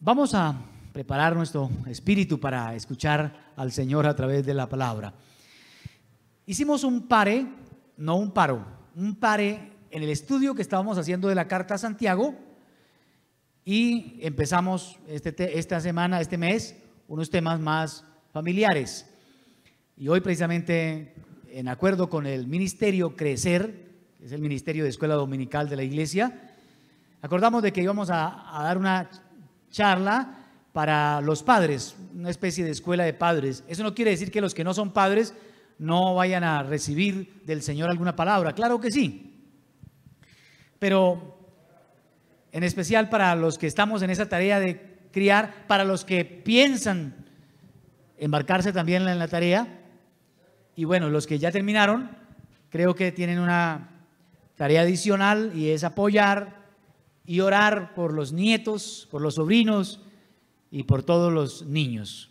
Vamos a preparar nuestro espíritu para escuchar al Señor a través de la palabra. Hicimos un pare, no un paro, un pare en el estudio que estábamos haciendo de la carta a Santiago y empezamos esta semana, este mes, unos temas más familiares. Y hoy precisamente, en acuerdo con el ministerio Crecer, que es el ministerio de escuela dominical de la iglesia, acordamos de que íbamos a dar una charla para los padres, una especie de escuela de padres. Eso no quiere decir que los que no son padres no vayan a recibir del Señor alguna palabra, claro que sí, pero en especial para los que estamos en esa tarea de criar, para los que piensan embarcarse también en la tarea, y bueno, los que ya terminaron, creo que tienen una tarea adicional y es apoyar y orar por los nietos, por los sobrinos y por todos los niños.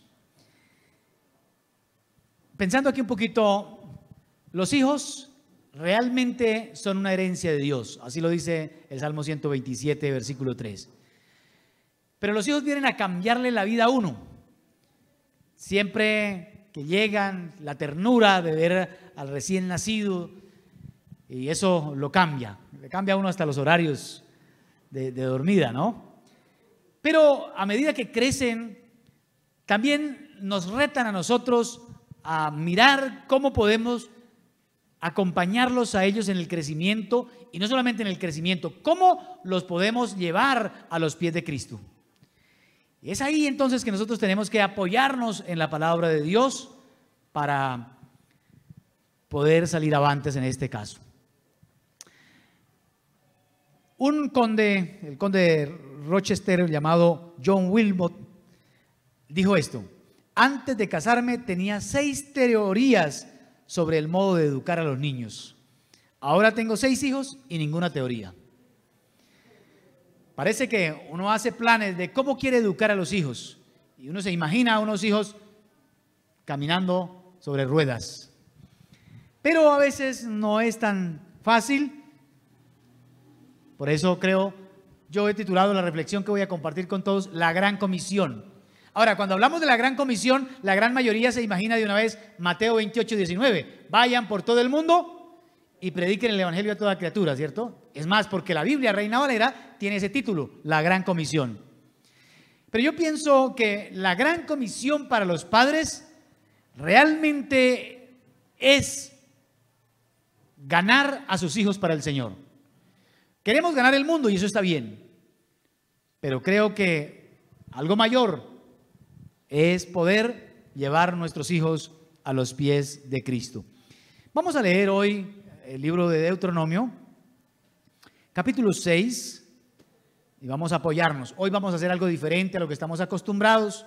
Pensando aquí un poquito, los hijos realmente son una herencia de Dios, así lo dice el Salmo 127, versículo 3. Pero los hijos vienen a cambiarle la vida a uno. Siempre que llegan, la ternura de ver al recién nacido, y eso lo cambia, le cambia a uno hasta los horarios de dormida, ¿no? Pero a medida que crecen, también nos retan a nosotros a mirar cómo podemos acompañarlos a ellos en el crecimiento, y no solamente en el crecimiento, cómo los podemos llevar a los pies de Cristo. Y es ahí entonces que nosotros tenemos que apoyarnos en la palabra de Dios para poder salir avantes en este caso. Un conde, el conde de Rochester llamado John Wilmot, dijo esto: antes de casarme tenía 6 teorías sobre el modo de educar a los niños. Ahora tengo 6 hijos y ninguna teoría. Parece que uno hace planes de cómo quiere educar a los hijos y uno se imagina a unos hijos caminando sobre ruedas. Pero a veces no es tan fácil. Por eso yo he titulado la reflexión que voy a compartir con todos, la Gran Comisión. Ahora, cuando hablamos de la Gran Comisión, la gran mayoría se imagina de una vez Mateo 28, 19. Vayan por todo el mundo y prediquen el evangelio a toda criatura, ¿cierto? Es más, porque la Biblia Reina Valera tiene ese título, la Gran Comisión. Pero yo pienso que la Gran Comisión para los padres realmente es ganar a sus hijos para el Señor. Queremos ganar el mundo y eso está bien, pero creo que algo mayor es poder llevar nuestros hijos a los pies de Cristo. Vamos a leer hoy el libro de Deuteronomio, capítulo 6, y vamos a apoyarnos. Hoy vamos a hacer algo diferente a lo que estamos acostumbrados.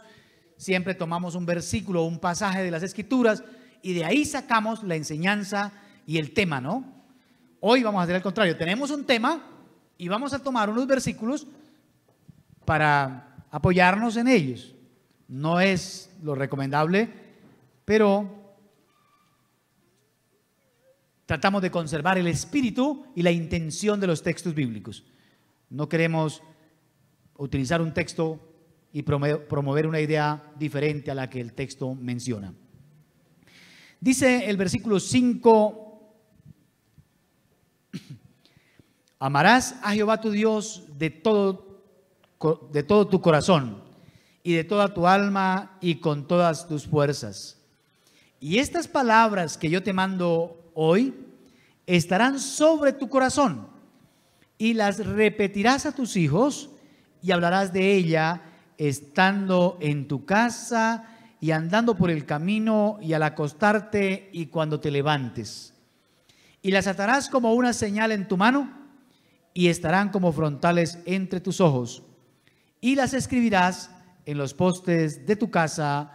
Siempre tomamos un versículo o un pasaje de las Escrituras y de ahí sacamos la enseñanza y el tema, ¿no? Hoy vamos a hacer al contrario, tenemos un tema y vamos a tomar unos versículos para apoyarnos en ellos. No es lo recomendable, pero tratamos de conservar el espíritu y la intención de los textos bíblicos. No queremos utilizar un texto y promover una idea diferente a la que el texto menciona. Dice el versículo 5: amarás a Jehová tu Dios de todo tu corazón y de toda tu alma y con todas tus fuerzas. Y estas palabras que yo te mando hoy estarán sobre tu corazón y las repetirás a tus hijos y hablarás de ella estando en tu casa y andando por el camino y al acostarte y cuando te levantes. Y las atarás como una señal en tu mano y estarán como frontales entre tus ojos, y las escribirás en los postes de tu casa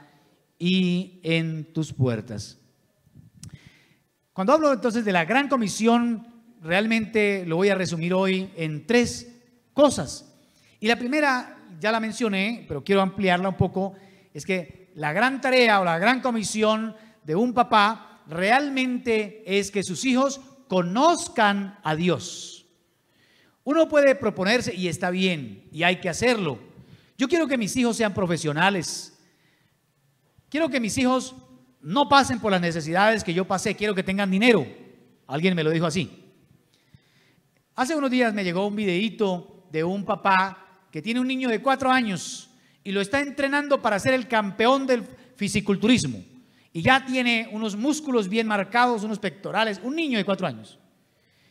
y en tus puertas. Cuando hablo entonces de la Gran Comisión, realmente lo voy a resumir hoy en 3 cosas. Y la primera, ya la mencioné, pero quiero ampliarla un poco, es que la gran tarea o la Gran Comisión de un papá realmente es que sus hijos conozcan a Dios. Uno puede proponerse, y está bien, y hay que hacerlo. Yo quiero que mis hijos sean profesionales. Quiero que mis hijos no pasen por las necesidades que yo pasé. Quiero que tengan dinero. Alguien me lo dijo así. Hace unos días me llegó un videíto de un papá que tiene un niño de 4 años y lo está entrenando para ser el campeón del fisiculturismo. Y ya tiene unos músculos bien marcados, unos pectorales. Un niño de 4 años.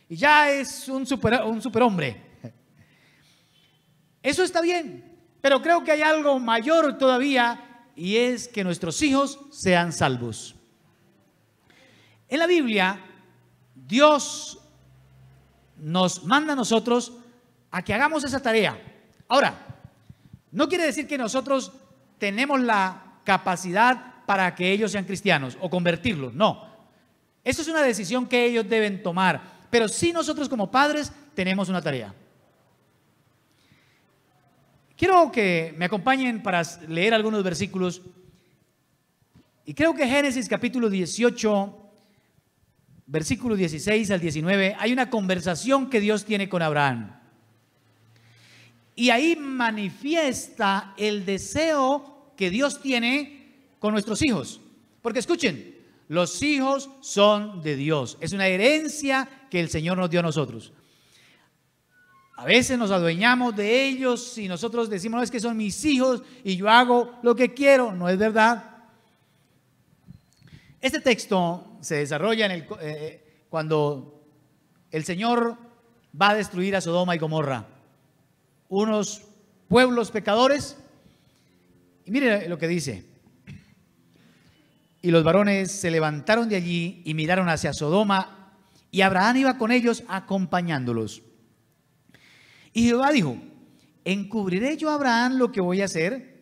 Y ya es un superhombre. Eso está bien, pero creo que hay algo mayor todavía, y es que nuestros hijos sean salvos. En la Biblia, Dios nos manda a nosotros a que hagamos esa tarea. Ahora, no quiere decir que nosotros tenemos la capacidad para que ellos sean cristianos o convertirlos, no. Eso es una decisión que ellos deben tomar, pero sí nosotros como padres tenemos una tarea. Quiero que me acompañen para leer algunos versículos. Y creo que Génesis capítulo 18, versículos 16 al 19, hay una conversación que Dios tiene con Abraham. Y ahí manifiesta el deseo que Dios tiene con nuestros hijos. Porque escuchen, los hijos son de Dios. Es una herencia que el Señor nos dio a nosotros. A veces nos adueñamos de ellos y nosotros decimos, no, es que son mis hijos y yo hago lo que quiero. No es verdad. Este texto se desarrolla cuando el Señor va a destruir a Sodoma y Gomorra, unos pueblos pecadores. Y mire lo que dice: y los varones se levantaron de allí y miraron hacia Sodoma, y Abraham iba con ellos acompañándolos. Y Jehová dijo: ¿encubriré yo a Abraham lo que voy a hacer?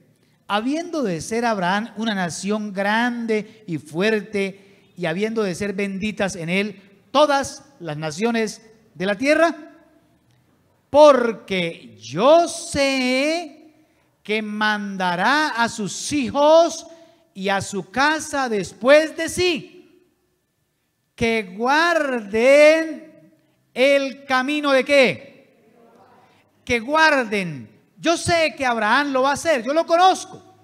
Habiendo de ser Abraham una nación grande y fuerte, y habiendo de ser benditas en él todas las naciones de la tierra. Porque yo sé que mandará a sus hijos y a su casa después de sí, que guarden el camino de ¿qué? Que guarden. Yo sé que Abraham lo va a hacer, yo lo conozco.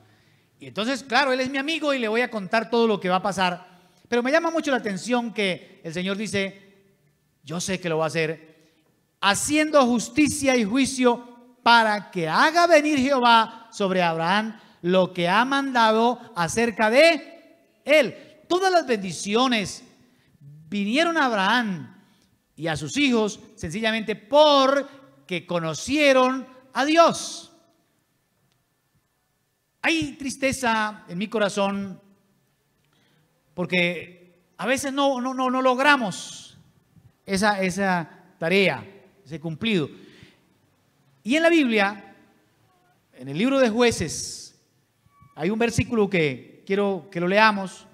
Y entonces, claro, él es mi amigo y le voy a contar todo lo que va a pasar. Pero me llama mucho la atención que el Señor dice, yo sé que lo va a hacer, haciendo justicia y juicio para que haga venir Jehová sobre Abraham lo que ha mandado acerca de él. Todas las bendiciones vinieron a Abraham y a sus hijos sencillamente porque conocieron a Dios. Hay tristeza en mi corazón porque a veces no logramos esa tarea, ese cumplido. Y en la Biblia, en el libro de Jueces, hay un versículo que quiero que lo leamos.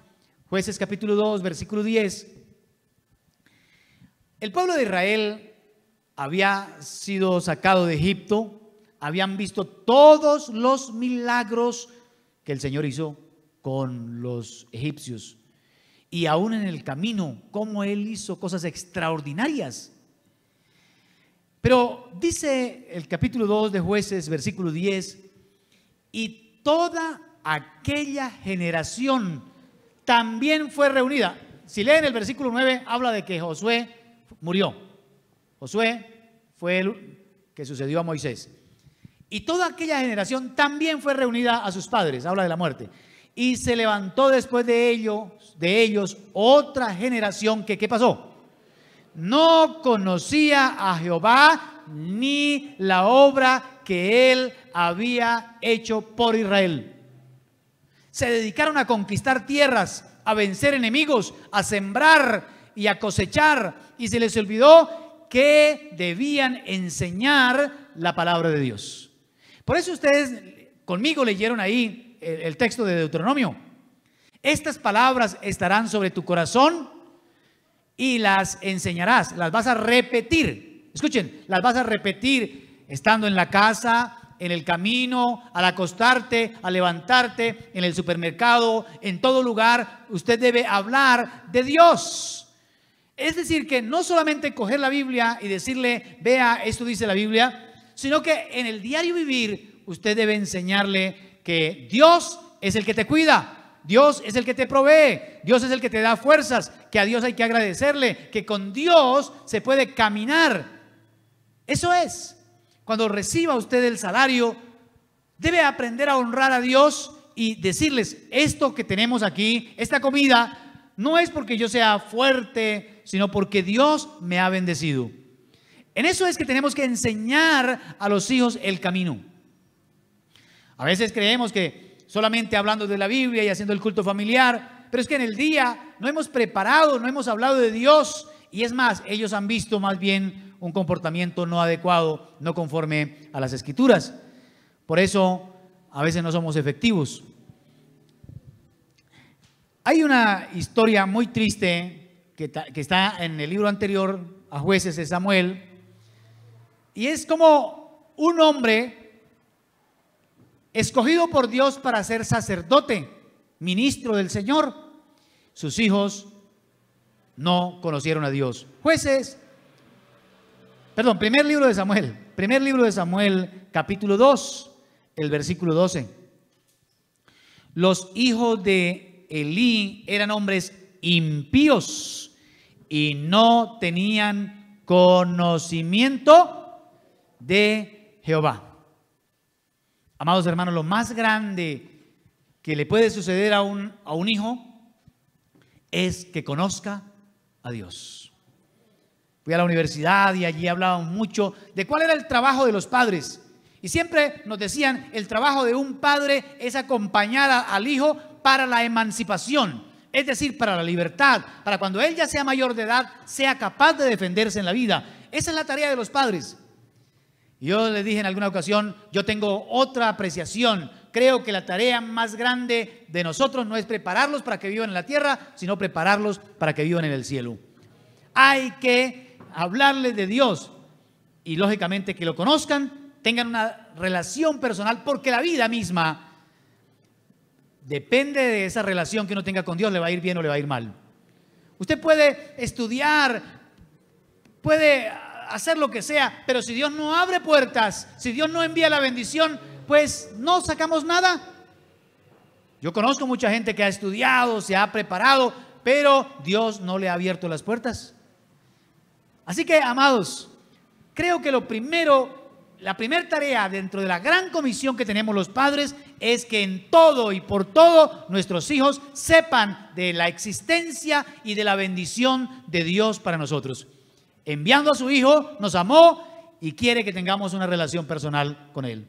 Jueces capítulo 2, versículo 10. El pueblo de Israel había sido sacado de Egipto, habían visto todos los milagros que el Señor hizo con los egipcios. Y aún en el camino, cómo Él hizo cosas extraordinarias. Pero dice el capítulo 2 de Jueces, versículo 10, y toda aquella generación también fue reunida. Si leen el versículo 9, habla de que Josué murió. Josué fue el que sucedió a Moisés. Y toda aquella generación también fue reunida a sus padres, habla de la muerte. Y se levantó después de ellos otra generación que, ¿qué pasó? No conocía a Jehová ni la obra que él había hecho por Israel. Se dedicaron a conquistar tierras, a vencer enemigos, a sembrar y a cosechar. Y se les olvidó que debían enseñar la palabra de Dios. Por eso ustedes conmigo leyeron ahí el texto de Deuteronomio. Estas palabras estarán sobre tu corazón y las enseñarás, las vas a repetir. Escuchen, las vas a repetir estando en la casa, en el camino, al acostarte, al levantarte, en el supermercado, en todo lugar. Usted debe hablar de Dios. Es decir, que no solamente coger la Biblia y decirle, vea, esto dice la Biblia, sino que en el diario vivir usted debe enseñarle que Dios es el que te cuida, Dios es el que te provee, Dios es el que te da fuerzas, que a Dios hay que agradecerle, que con Dios se puede caminar. Eso es. Cuando reciba usted el salario, debe aprender a honrar a Dios y decirles: esto que tenemos aquí, esta comida, no es porque yo sea fuerte, sino porque Dios me ha bendecido. En eso es que tenemos que enseñar a los hijos el camino. A veces creemos que solamente hablando de la Biblia y haciendo el culto familiar, pero es que en el día no hemos preparado, no hemos hablado de Dios, y es más, ellos han visto más bien un comportamiento no adecuado, no conforme a las Escrituras. Por eso a veces no somos efectivos. Hay una historia muy triste que está en el libro anterior a Jueces de Samuel, y es como un hombre escogido por Dios para ser sacerdote, ministro del Señor. Sus hijos no conocieron a Dios. Primer libro de Samuel, capítulo 2, el versículo 12. Los hijos de Elí eran hombres impíos y no tenían conocimiento de Jehová. Amados hermanos, lo más grande que le puede suceder a un hijo es que conozca a Dios. Fui a la universidad y allí hablaban mucho de cuál era el trabajo de los padres. Y siempre nos decían: el trabajo de un padre es acompañar al hijo para la emancipación, es decir, para la libertad, para cuando él ya sea mayor de edad, sea capaz de defenderse en la vida. Esa es la tarea de los padres. Yo les dije en alguna ocasión: yo tengo otra apreciación. Creo que la tarea más grande de nosotros no es prepararlos para que vivan en la tierra, sino prepararlos para que vivan en el cielo. Hay que hablarles de Dios y lógicamente que lo conozcan, tengan una relación personal, porque la vida misma depende de esa relación que uno tenga con Dios. Le va a ir bien o le va a ir mal. Usted puede estudiar, puede hacer lo que sea, pero si Dios no abre puertas, si Dios no envía la bendición, pues no sacamos nada. Yo conozco mucha gente que ha estudiado, se ha preparado, pero Dios no le ha abierto las puertas. Así que, amados, creo que la primera tarea dentro de la gran comisión que tenemos los padres es que en todo y por todo nuestros hijos sepan de la existencia y de la bendición de Dios para nosotros. Enviando a su hijo, nos amó y quiere que tengamos una relación personal con él.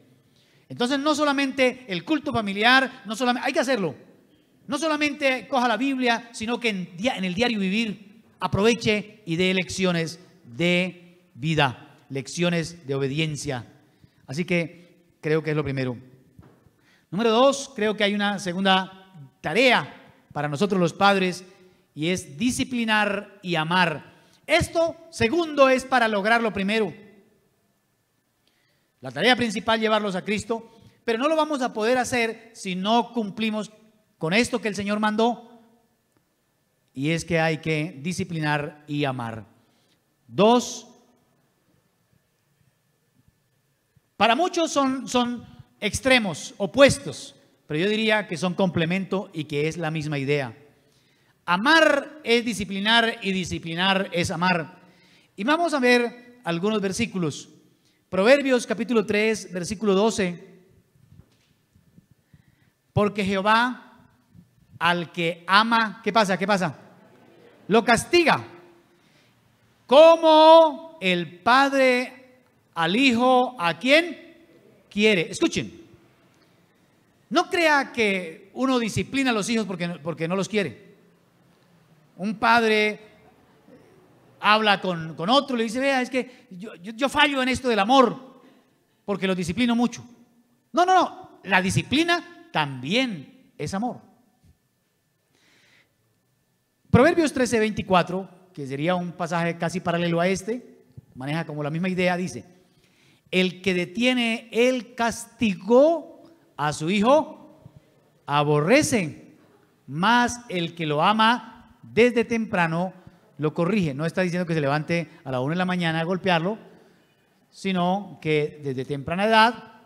Entonces, no solamente el culto familiar, no solamente, hay que hacerlo. No solamente coja la Biblia, sino que en el diario vivir aproveche y dé lecciones de vida, lecciones de obediencia. Así que creo que es lo primero. Número 2, creo que hay una segunda tarea para nosotros los padres, y es disciplinar y amar. Esto segundo es para lograr lo primero. La tarea principal es llevarlos a Cristo, pero no lo vamos a poder hacer si no cumplimos con esto que el Señor mandó, y es que hay que disciplinar y amar. 2, para muchos son extremos, opuestos, pero yo diría que son complemento y que es la misma idea. Amar es disciplinar y disciplinar es amar. Y vamos a ver algunos versículos. Proverbios capítulo 3, versículo 12. Porque Jehová al que ama, ¿qué pasa? ¿Qué pasa? Lo castiga. Como el padre al hijo, ¿a quién quiere? Escuchen. No crea que uno disciplina a los hijos porque no los quiere. Un padre habla con otro, le dice: vea, es que yo fallo en esto del amor porque los disciplino mucho. No, la disciplina también es amor. Proverbios 13, 24, que sería un pasaje casi paralelo a este, maneja como la misma idea, dice: el que detiene el castigo a su hijo aborrece, mas el que lo ama desde temprano lo corrige. No está diciendo que se levante a la 1 de la mañana a golpearlo, sino que desde temprana edad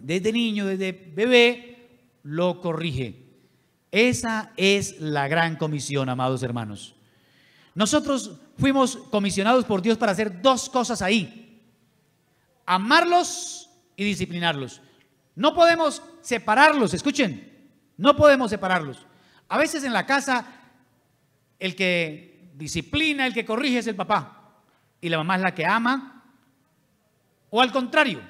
desde niño, desde bebé, lo corrige. Esa es la gran comisión, amados hermanos. Nosotros fuimos comisionados por Dios para hacer dos cosas ahí: amarlos y disciplinarlos. No podemos separarlos, escuchen, no podemos separarlos. A veces en la casa el que disciplina, el que corrige es el papá, y la mamá es la que ama, o al contrario,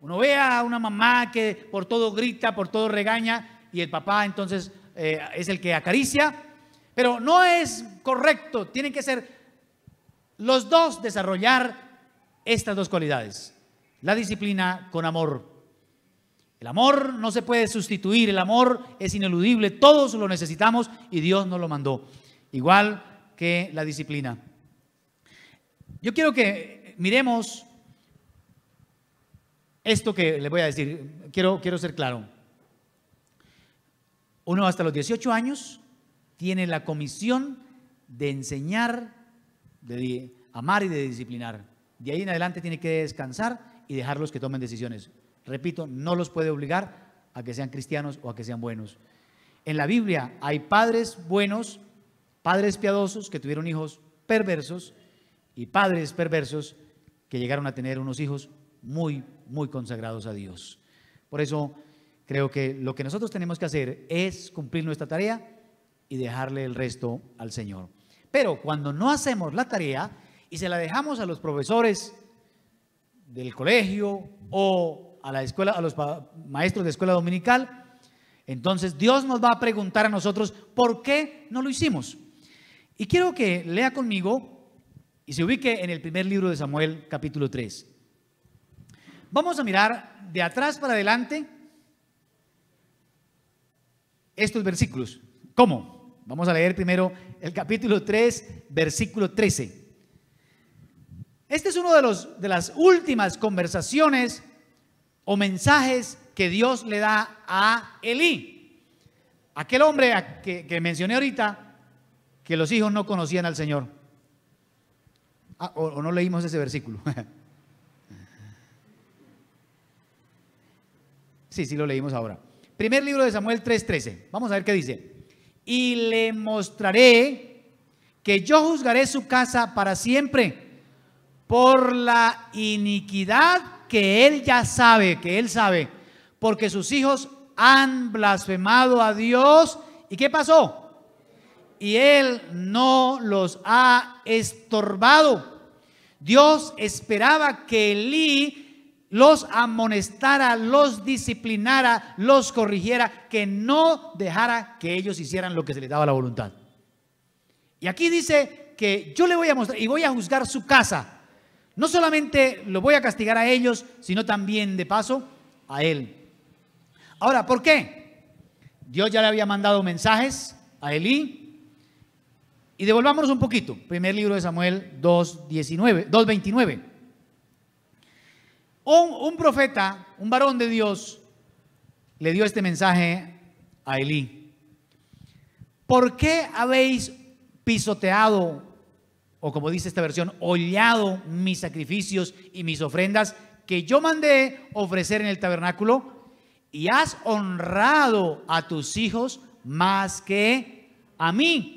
uno ve a una mamá que por todo grita, por todo regaña, y el papá entonces es el que acaricia, pero no es correcto. Tienen que ser los dos, desarrollar estas dos cualidades: la disciplina con amor. El amor no se puede sustituir, el amor es ineludible, todos lo necesitamos y Dios nos lo mandó, igual que la disciplina. Yo quiero que miremos esto que les voy a decir. Quiero ser claro. Uno hasta los 18 años tiene la comisión de enseñar, de amar y de disciplinar. De ahí en adelante tiene que descansar y dejarlos que tomen decisiones. Repito, no los puede obligar a que sean cristianos o a que sean buenos. En la Biblia hay padres buenos, padres piadosos que tuvieron hijos perversos, y padres perversos que llegaron a tener unos hijos muy consagrados a Dios. Por eso creo que lo que nosotros tenemos que hacer es cumplir nuestra tarea y dejarle el resto al Señor. Pero cuando no hacemos la tarea y se la dejamos a los profesores del colegio o a la escuela, a los maestros de escuela dominical, entonces Dios nos va a preguntar a nosotros por qué no lo hicimos. Y quiero que lea conmigo y se ubique en el primer libro de Samuel, capítulo 3. Vamos a mirar de atrás para adelante estos versículos. ¿Cómo? Vamos a leer primero el capítulo 3, versículo 13. Este es uno de las últimas conversaciones o mensajes que Dios le da a Elí, aquel hombre que mencioné ahorita, que los hijos no conocían al Señor. O no leímos ese versículo. Sí, lo leímos ahora. Primer libro de Samuel 3:13. Vamos a ver qué dice. Y le mostraré que yo juzgaré su casa para siempre por la iniquidad que él ya sabe, que él sabe, porque sus hijos han blasfemado a Dios. ¿Y qué pasó? Y él no los ha estorbado. Dios esperaba que Elí los amonestara, los disciplinara, los corrigiera, que no dejara que ellos hicieran lo que se les daba la voluntad. Y aquí dice que yo le voy a mostrar y voy a juzgar su casa. No solamente lo voy a castigar a ellos, sino también de paso a él. Ahora, ¿por qué? Dios ya le había mandado mensajes a Elí. Y devolvámonos un poquito. Primer libro de Samuel 2:29. Un profeta, un varón de Dios, le dio este mensaje a Elí. ¿Por qué habéis pisoteado, o como dice esta versión, hollado mis sacrificios y mis ofrendas que yo mandé ofrecer en el tabernáculo? Y has honrado a tus hijos más que a mí,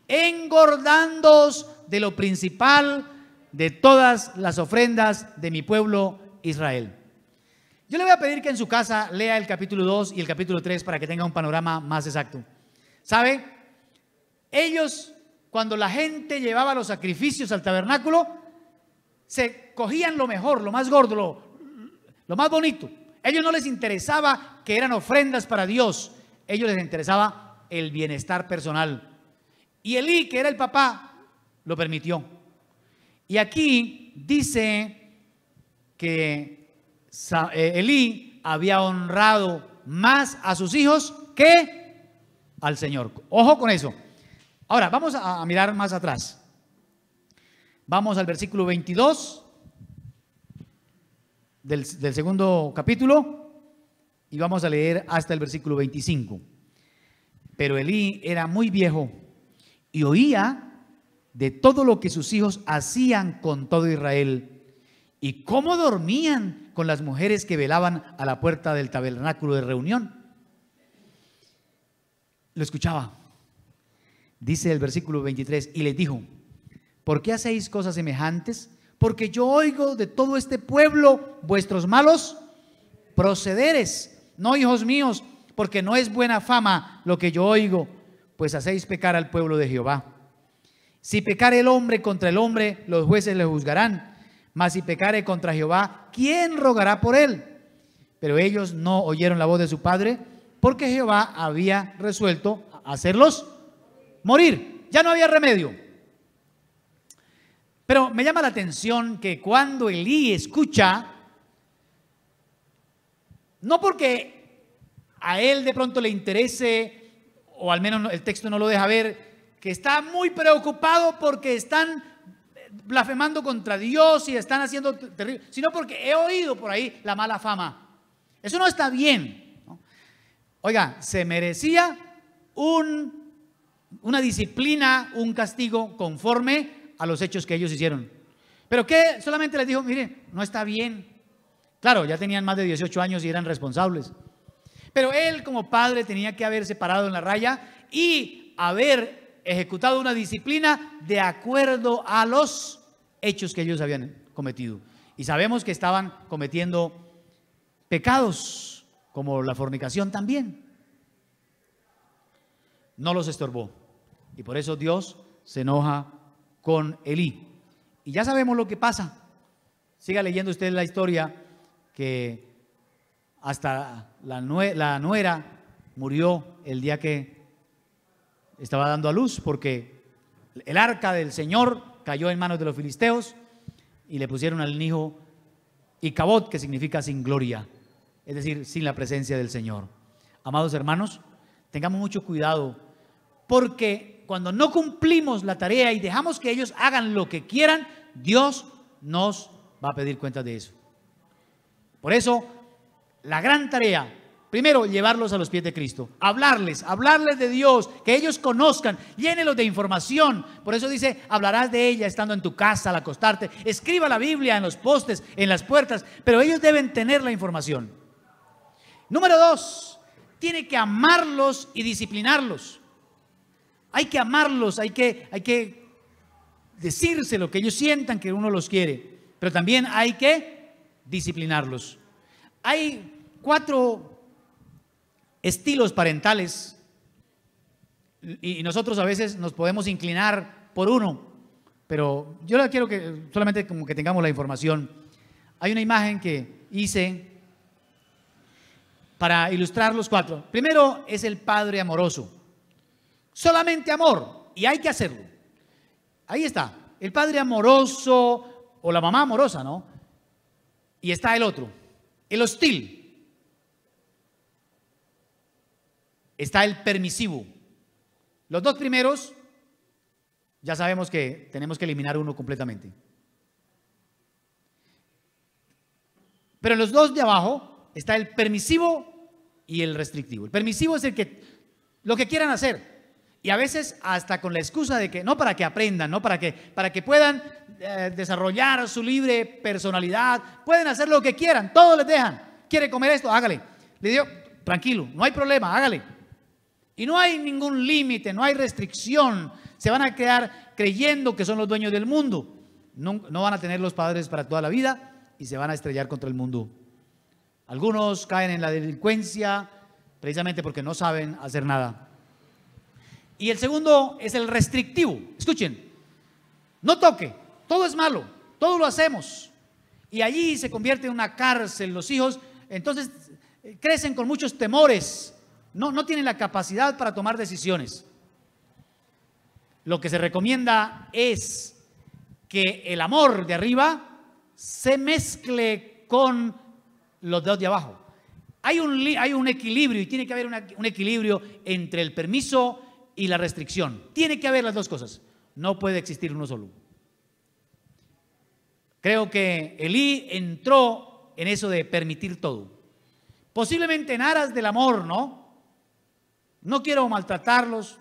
engordándoos de lo principal de todas las ofrendas de mi pueblo Israel. Yo le voy a pedir que en su casa lea el capítulo 2 y el capítulo 3 para que tenga un panorama más exacto. ¿Sabe? Ellos, cuando la gente llevaba los sacrificios al tabernáculo, se cogían lo mejor, lo más gordo, lo más bonito. A ellos no les interesaba que eran ofrendas para Dios, a ellos les interesaba el bienestar personal. Y Elí, que era el papá, lo permitió. Y aquí dice que Elí había honrado más a sus hijos que al Señor. Ojo con eso. Ahora, vamos a mirar más atrás. Vamos al versículo 22 del segundo capítulo y vamos a leer hasta el versículo 25. Pero Elí era muy viejo y oía de todo lo que sus hijos hacían con todo Israel. y cómo dormían con las mujeres que velaban a la puerta del tabernáculo de reunión. Lo escuchaba. Dice el versículo 23, y les dijo: ¿por qué hacéis cosas semejantes? Porque yo oigo de todo este pueblo vuestros malos procederes. No, hijos míos, porque no es buena fama lo que yo oigo, pues hacéis pecar al pueblo de Jehová. Si pecare el hombre contra el hombre, los jueces le juzgarán. Mas si pecare contra Jehová, ¿quién rogará por él? Pero ellos no oyeron la voz de su padre, porque Jehová había resuelto hacerlos morir. Ya no había remedio. Pero me llama la atención que cuando Elí escucha, no porque a él de pronto le interese, o al menos el texto no lo deja ver, que está muy preocupado porque están blasfemando contra Dios y están haciendo terrible, sino porque he oído por ahí la mala fama. Eso no está bien, ¿no? Oiga, se merecía una disciplina, un castigo conforme a los hechos que ellos hicieron. Pero que solamente les dijo: mire, no está bien. Claro, ya tenían más de 18 años y eran responsables. Pero él como padre tenía que haberse parado en la raya y haber ejecutado una disciplina de acuerdo a los hechos que ellos habían cometido. Y sabemos que estaban cometiendo pecados como la fornicación también. No los estorbó. Y por eso Dios se enoja con Elí. Y ya sabemos lo que pasa. Siga leyendo usted la historia, que hasta la nuera murió el día que estaba dando a luz, porque el arca del Señor cayó en manos de los filisteos y le pusieron al hijo Icabod, que significa sin gloria, es decir, sin la presencia del Señor. Amados hermanos, tengamos mucho cuidado, porque cuando no cumplimos la tarea y dejamos que ellos hagan lo que quieran, Dios nos va a pedir cuentas de eso. Por eso, la gran tarea: primero, llevarlos a los pies de Cristo, hablarles de Dios, que ellos conozcan, llénelos de información. Por eso dice: hablarás de ella estando en tu casa al acostarte, escriba la Biblia en los postes, en las puertas, pero ellos deben tener la información. Número 2, tiene que amarlos y disciplinarlos. Hay que amarlos, hay que decirse lo que ellos sientan que uno los quiere, pero también hay que disciplinarlos. Hay 4 estilos parentales y nosotros a veces nos podemos inclinar por uno, pero yo le quiero que solamente como que tengamos la información. Hay una imagen que hice para ilustrar los 4. Primero es el padre amoroso, solamente amor, y hay que hacerlo. Ahí está, el padre amoroso o la mamá amorosa, ¿no? Y está el otro, el hostil. Está el permisivo. Los 2 primeros, ya sabemos que tenemos que eliminar uno completamente. Pero en los 2 de abajo está el permisivo y el restrictivo. El permisivo es el que lo que quieran hacer. Y a veces hasta con la excusa de que no, para que aprendan, no, para que puedan desarrollar su libre personalidad, pueden hacer lo que quieran, todo les dejan. ¿Quiere comer esto? Hágale. Le digo: tranquilo, no hay problema, hágale. Y no hay ningún límite, no hay restricción. Se van a quedar creyendo que son los dueños del mundo. No van a tener los padres para toda la vida y se van a estrellar contra el mundo. Algunos caen en la delincuencia precisamente porque no saben hacer nada. Y el segundo es el restrictivo. Escuchen: no toque, todo es malo, todo lo hacemos. Y allí se convierte en una cárcel los hijos. Entonces crecen con muchos temores, no tienen la capacidad para tomar decisiones. Lo que se recomienda es que el amor de arriba se mezcle con los 2 de abajo. Hay un equilibrio, y tiene que haber un equilibrio entre el permiso y la restricción. Tiene que haber las 2 cosas. No puede existir uno solo. Creo que Elí entró en eso de permitir todo. Posiblemente en aras del amor, ¿no? No quiero maltratarlos.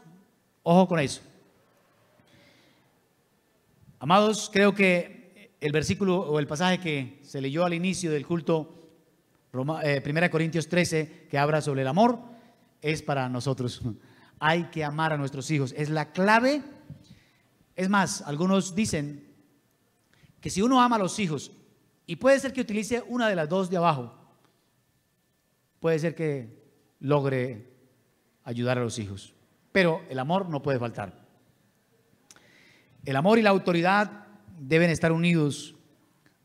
Ojo con eso. Amados, creo que el versículo o el pasaje que se leyó al inicio del culto, 1 Corintios 13, que habla sobre el amor, es para nosotros. Hay que amar a nuestros hijos, es la clave. Es más, algunos dicen que si uno ama a los hijos, y puede ser que utilice una de las dos de abajo, puede ser que logre ayudar a los hijos, pero el amor no puede faltar. El amor y la autoridad deben estar unidos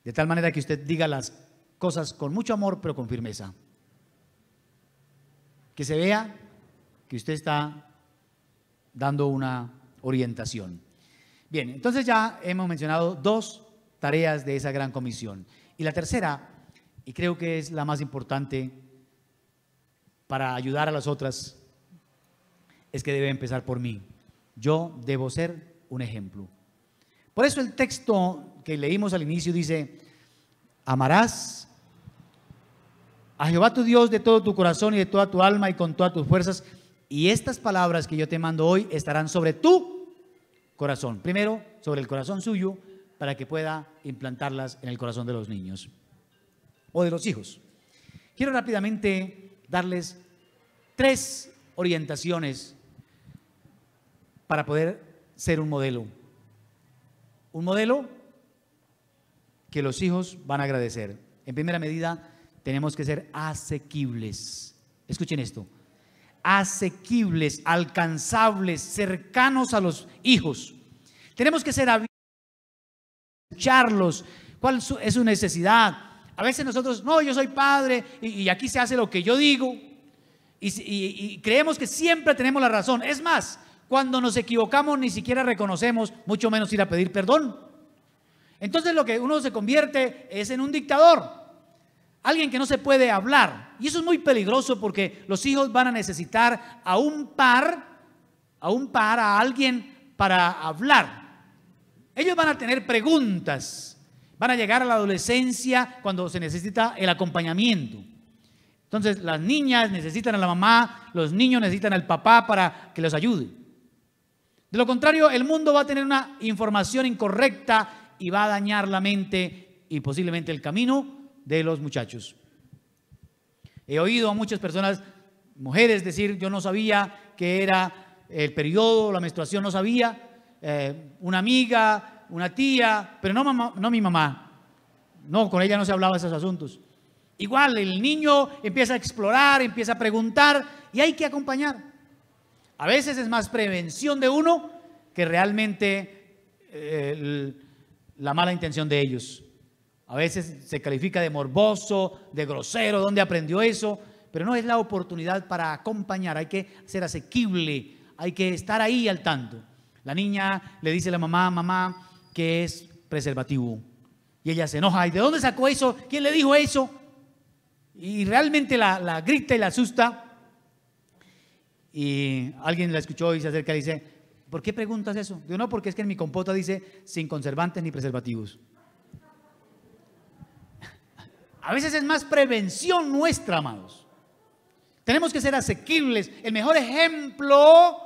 de tal manera que usted diga las cosas con mucho amor, pero con firmeza. Que se vea que usted está dando una orientación. Bien, entonces ya hemos mencionado dos tareas de esa gran comisión. Y la tercera, y creo que es la más importante para ayudar a las otras, es que debe empezar por mí. Yo debo ser un ejemplo. Por eso el texto que leímos al inicio dice: amarás a Jehová tu Dios de todo tu corazón y de toda tu alma y con todas tus fuerzas, y estas palabras que yo te mando hoy estarán sobre tu corazón. Primero, sobre el corazón suyo, para que pueda implantarlas en el corazón de los niños o de los hijos. Quiero rápidamente darles 3 orientaciones para poder ser un modelo. Un modelo que los hijos van a agradecer. En primera medida, tenemos que ser asequibles. Escuchen esto: asequibles, alcanzables, cercanos a los hijos. Tenemos que ser abiertos, escucharlos. ¿Cuál es su necesidad? A veces nosotros, no, yo soy padre y aquí se hace lo que yo digo, y creemos que siempre tenemos la razón. Es más, cuando nos equivocamos ni siquiera reconocemos, mucho menos ir a pedir perdón. Entonces lo que uno se convierte es en un dictador, alguien que no se puede hablar. Y eso es muy peligroso, porque los hijos van a necesitar a alguien para hablar. Ellos van a tener preguntas, van a llegar a la adolescencia cuando se necesita el acompañamiento. Entonces las niñas necesitan a la mamá, los niños necesitan al papá para que los ayude. De lo contrario, el mundo va a tener una información incorrecta y va a dañar la mente y posiblemente el camino de los muchachos. He oído a muchas personas, mujeres, decir: yo no sabía que era el periodo, la menstruación, no sabía. Una amiga, una tía, pero no mi mamá. No, con ella no se hablaba de esos asuntos. Igual el niño empieza a explorar, empieza a preguntar, y hay que acompañar. A veces es más prevención de uno que realmente la mala intención de ellos. A veces se califica de morboso, de grosero, ¿dónde aprendió eso? Pero no es la oportunidad para acompañar. Hay que ser asequible, hay que estar ahí al tanto. La niña le dice a la mamá: mamá, ¿qué es preservativo? Y ella se enoja: ¿y de dónde sacó eso? ¿Quién le dijo eso? Y realmente la grita y la asusta. Y alguien la escuchó y se acerca y dice: ¿por qué preguntas eso? Digo: no, porque es que en mi compota dice sin conservantes ni preservativos. A veces es más prevención nuestra, amados. Tenemos que ser asequibles. El mejor ejemplo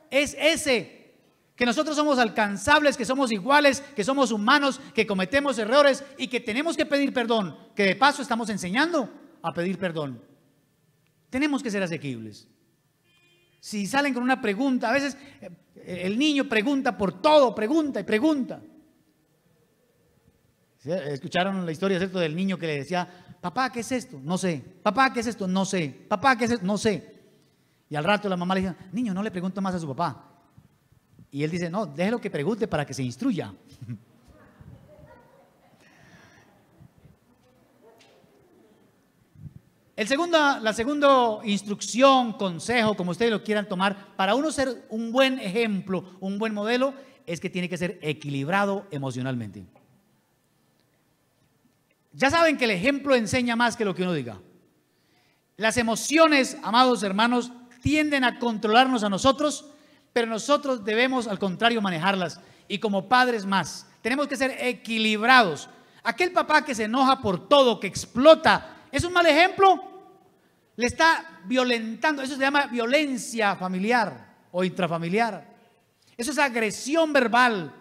es ese: que nosotros somos alcanzables, que somos iguales, que somos humanos, que cometemos errores y que tenemos que pedir perdón, que de paso estamos enseñando a pedir perdón. Tenemos que ser asequibles. Si salen con una pregunta, a veces el niño pregunta por todo, pregunta y pregunta. ¿Escucharon la historia, cierto, del niño que le decía: papá, ¿qué es esto? No sé. Papá, ¿qué es esto? No sé. Papá, ¿qué es esto? No sé. Y al rato la mamá le dice: niño, no le pregunte más a su papá. Y él dice: no, déjelo que pregunte para que se instruya. La segunda instrucción, consejo, como ustedes lo quieran tomar, para uno ser un buen ejemplo, un buen modelo, es que tiene que ser equilibrado emocionalmente. Ya saben que el ejemplo enseña más que lo que uno diga. Las emociones, amados hermanos, tienden a controlarnos a nosotros, pero nosotros debemos, al contrario, manejarlas. Y como padres más, tenemos que ser equilibrados. Aquel papá que se enoja por todo, que explota, ¿es un mal ejemplo? Le está violentando. Eso se llama violencia familiar o intrafamiliar. Eso es agresión verbal.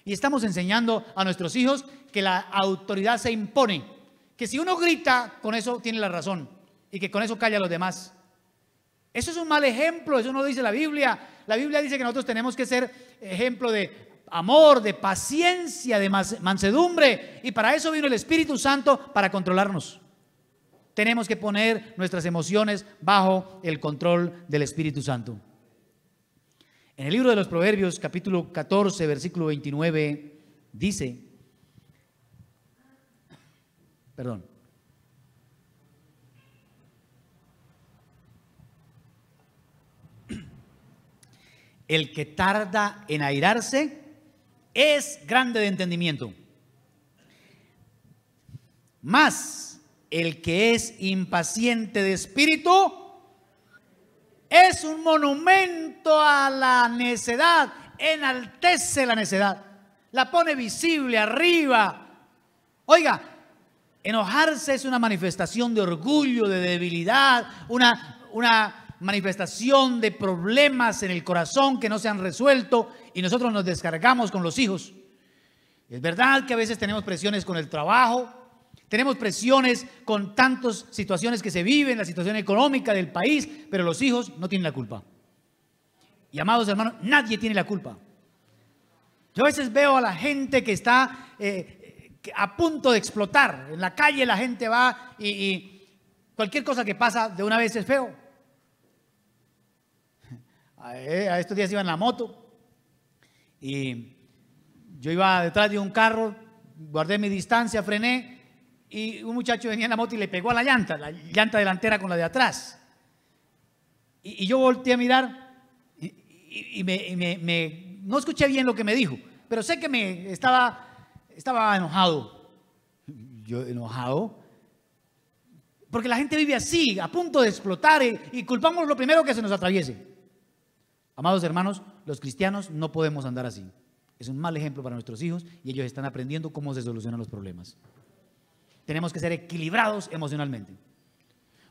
y estamos enseñando a nuestros hijos que la autoridad se impone, que si uno grita, con eso tiene la razón y que con eso calla a los demás. Eso es un mal ejemplo, eso no lo dice la Biblia. La Biblia dice que nosotros tenemos que ser ejemplo de amor, de paciencia, de mansedumbre, y para eso vino el Espíritu Santo, para controlarnos. Tenemos que poner nuestras emociones bajo el control del Espíritu Santo. En el libro de los Proverbios, capítulo 14, versículo 29, dice, el que tarda en airarse es grande de entendimiento, mas el que es impaciente de espíritu es un monumento a la necedad, enaltece la necedad, la pone visible arriba. Oiga, enojarse es una manifestación de orgullo, de debilidad, una manifestación de problemas en el corazón que no se han resuelto, y nosotros nos descargamos con los hijos. Es verdad que a veces tenemos presiones con el trabajo, tenemos presiones con tantas situaciones que se viven, la situación económica del país, pero los hijos no tienen la culpa. Y amados hermanos, nadie tiene la culpa. Yo a veces veo a la gente que está a punto de explotar. En la calle la gente va y cualquier cosa que pasa de una vez es feo. A estos días iba en la moto y yo iba detrás de un carro, guardé mi distancia, frené, y un muchacho venía en la moto y le pegó a la llanta delantera con la de atrás. Y yo volteé a mirar y no escuché bien lo que me dijo, pero sé que estaba enojado. Yo enojado, porque la gente vive así, a punto de explotar, y culpamos lo primero que se nos atraviese. Amados hermanos, los cristianos no podemos andar así. Es un mal ejemplo para nuestros hijos y ellos están aprendiendo cómo se solucionan los problemas. Tenemos que ser equilibrados emocionalmente.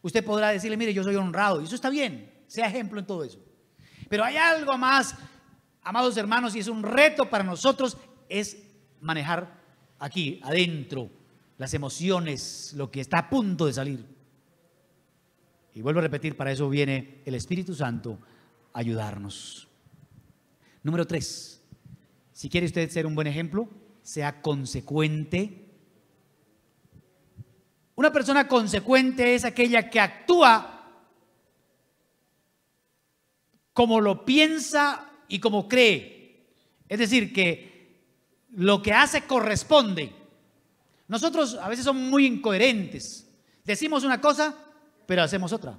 Usted podrá decirle, mire, yo soy honrado, y eso está bien, sea ejemplo en todo eso. Pero hay algo más, amados hermanos, y es un reto para nosotros, es manejar aquí, adentro, las emociones, lo que está a punto de salir. Y vuelvo a repetir, para eso viene el Espíritu Santo a ayudarnos. Número 3, si quiere usted ser un buen ejemplo, sea consecuente. Una persona consecuente es aquella que actúa como lo piensa y como cree. Es decir, que lo que hace corresponde. Nosotros a veces somos muy incoherentes. Decimos una cosa, pero hacemos otra.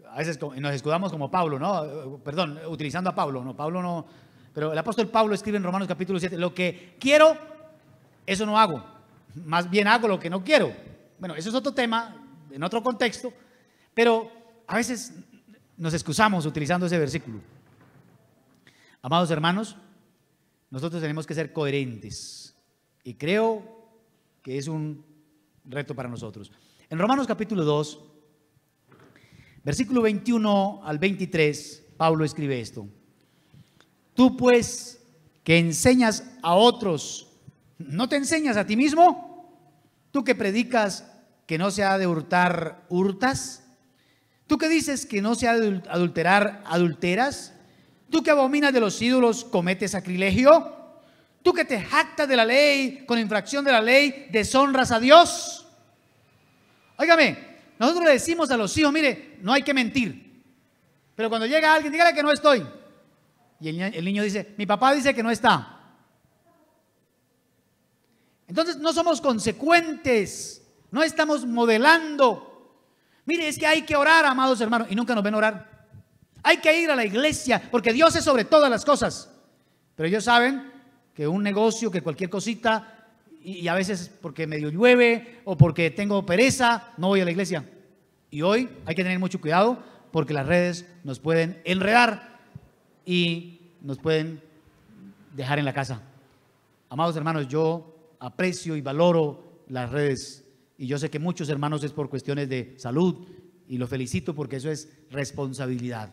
A veces nos escudamos como Pablo, ¿no? Perdón, utilizando a Pablo. No, Pablo no. Pero el apóstol Pablo escribe en Romanos capítulo 7, lo que quiero, eso no hago. Más bien hago lo que no quiero. Bueno, eso es otro tema, en otro contexto, pero a veces nos excusamos utilizando ese versículo. Amados hermanos, nosotros tenemos que ser coherentes, y creo que es un reto para nosotros. En Romanos capítulo 2, versículo 21 al 23, Pablo escribe esto: tú pues que enseñas a otros, ¿no te enseñas a ti mismo? Tú que predicas que no se ha de hurtar, ¿hurtas? Tú que dices que no se ha de adulterar, ¿adulteras? Tú que abominas de los ídolos, ¿cometes sacrilegio? Tú que te jactas de la ley, con infracción de la ley, ¿deshonras a Dios? Óigame, nosotros le decimos a los hijos, mire, no hay que mentir. Pero cuando llega alguien, dígale que no estoy. Y el niño dice, mi papá dice que no está. Entonces no somos consecuentes, no estamos modelando. Mire, es que hay que orar, amados hermanos, y nunca nos ven orar. Hay que ir a la iglesia, porque Dios es sobre todas las cosas. Pero ellos saben que un negocio, que cualquier cosita, y a veces porque medio llueve o porque tengo pereza, no voy a la iglesia. Y hoy hay que tener mucho cuidado, porque las redes nos pueden enredar y nos pueden dejar en la casa. Amados hermanos, yo aprecio y valoro las redes, y yo sé que muchos hermanos es por cuestiones de salud, y los felicito porque eso es responsabilidad.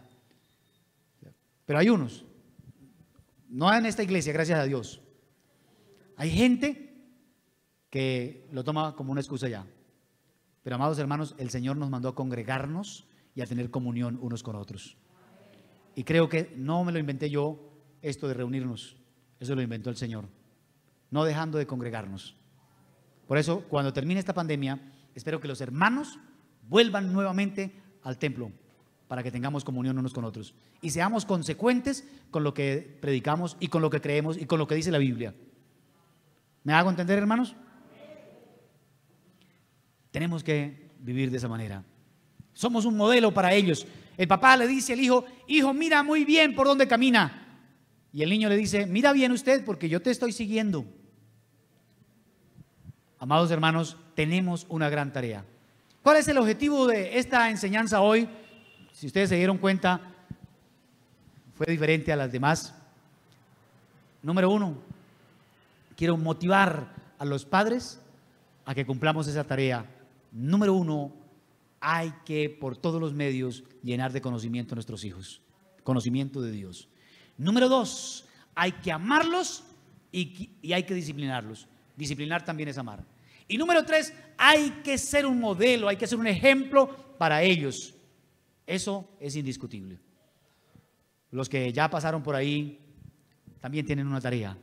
Pero hay unos, no en esta iglesia, gracias a Dios, Hay gente que lo toma como una excusa ya. Pero amados hermanos, el Señor nos mandó a congregarnos y a tener comunión unos con otros. Y creo que no me lo inventé yo, esto de reunirnos. Eso lo inventó el Señor. No dejando de congregarnos. Por eso, cuando termine esta pandemia, espero que los hermanos vuelvan nuevamente al templo para que tengamos comunión unos con otros y seamos consecuentes con lo que predicamos y con lo que creemos y con lo que dice la Biblia. ¿Me hago entender, hermanos? Tenemos que vivir de esa manera. Somos un modelo para ellos. El papá le dice al hijo: hijo, mira muy bien por dónde camina. Y el niño le dice: mira bien usted porque yo te estoy siguiendo. Amados hermanos, tenemos una gran tarea. ¿Cuál es el objetivo de esta enseñanza hoy? Si ustedes se dieron cuenta, fue diferente a las demás. Número uno, quiero motivar a los padres a que cumplamos esa tarea. Número uno, hay que por todos los medios llenar de conocimiento a nuestros hijos, conocimiento de Dios. Número dos, hay que amarlos y hay que disciplinarlos. Disciplinar también es amar. Y número tres, hay que ser un modelo, hay que ser un ejemplo para ellos. Eso es indiscutible. Los que ya pasaron por ahí también tienen una tarea.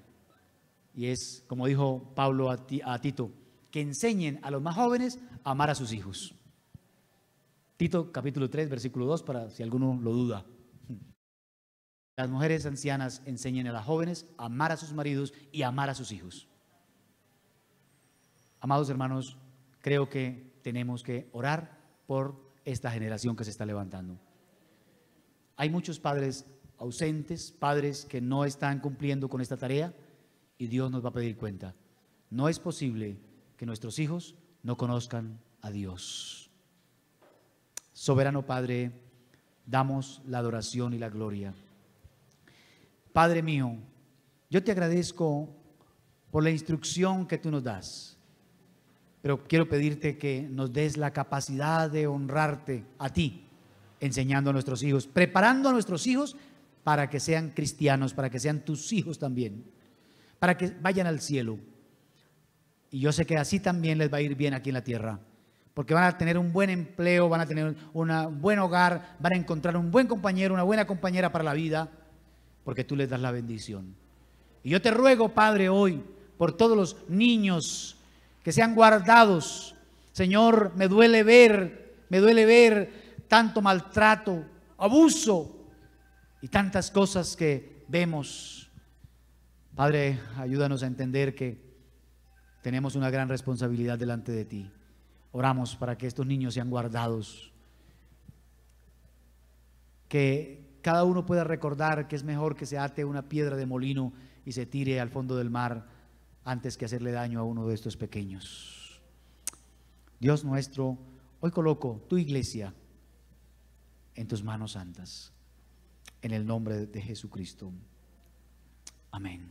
Y es, como dijo Pablo a Tito, que enseñen a los más jóvenes a amar a sus hijos. Tito capítulo 3, versículo 2, para si alguno lo duda. Las mujeres ancianas enseñen a las jóvenes a amar a sus maridos y a amar a sus hijos. Amados hermanos, creo que tenemos que orar por esta generación que se está levantando. Hay muchos padres ausentes, padres que no están cumpliendo con esta tarea y Dios nos va a pedir cuenta. No es posible que nuestros hijos no conozcan a Dios. Soberano Padre, damos la adoración y la gloria. Padre mío, yo te agradezco por la instrucción que tú nos das. Pero quiero pedirte que nos des la capacidad de honrarte a ti, enseñando a nuestros hijos, preparando a nuestros hijos para que sean cristianos, para que sean tus hijos también, para que vayan al cielo. Y yo sé que así también les va a ir bien aquí en la tierra, porque van a tener un buen empleo, van a tener un buen hogar, van a encontrar un buen compañero, una buena compañera para la vida, porque tú les das la bendición. Y yo te ruego, Padre, hoy, por todos los niños que sean guardados. Señor, me duele ver tanto maltrato, abuso y tantas cosas que vemos. Padre, ayúdanos a entender que tenemos una gran responsabilidad delante de ti. Oramos para que estos niños sean guardados, que cada uno pueda recordar que es mejor que se ate una piedra de molino y se tire al fondo del mar antes que hacerle daño a uno de estos pequeños. Dios nuestro, hoy coloco tu iglesia en tus manos santas, en el nombre de Jesucristo. Amén.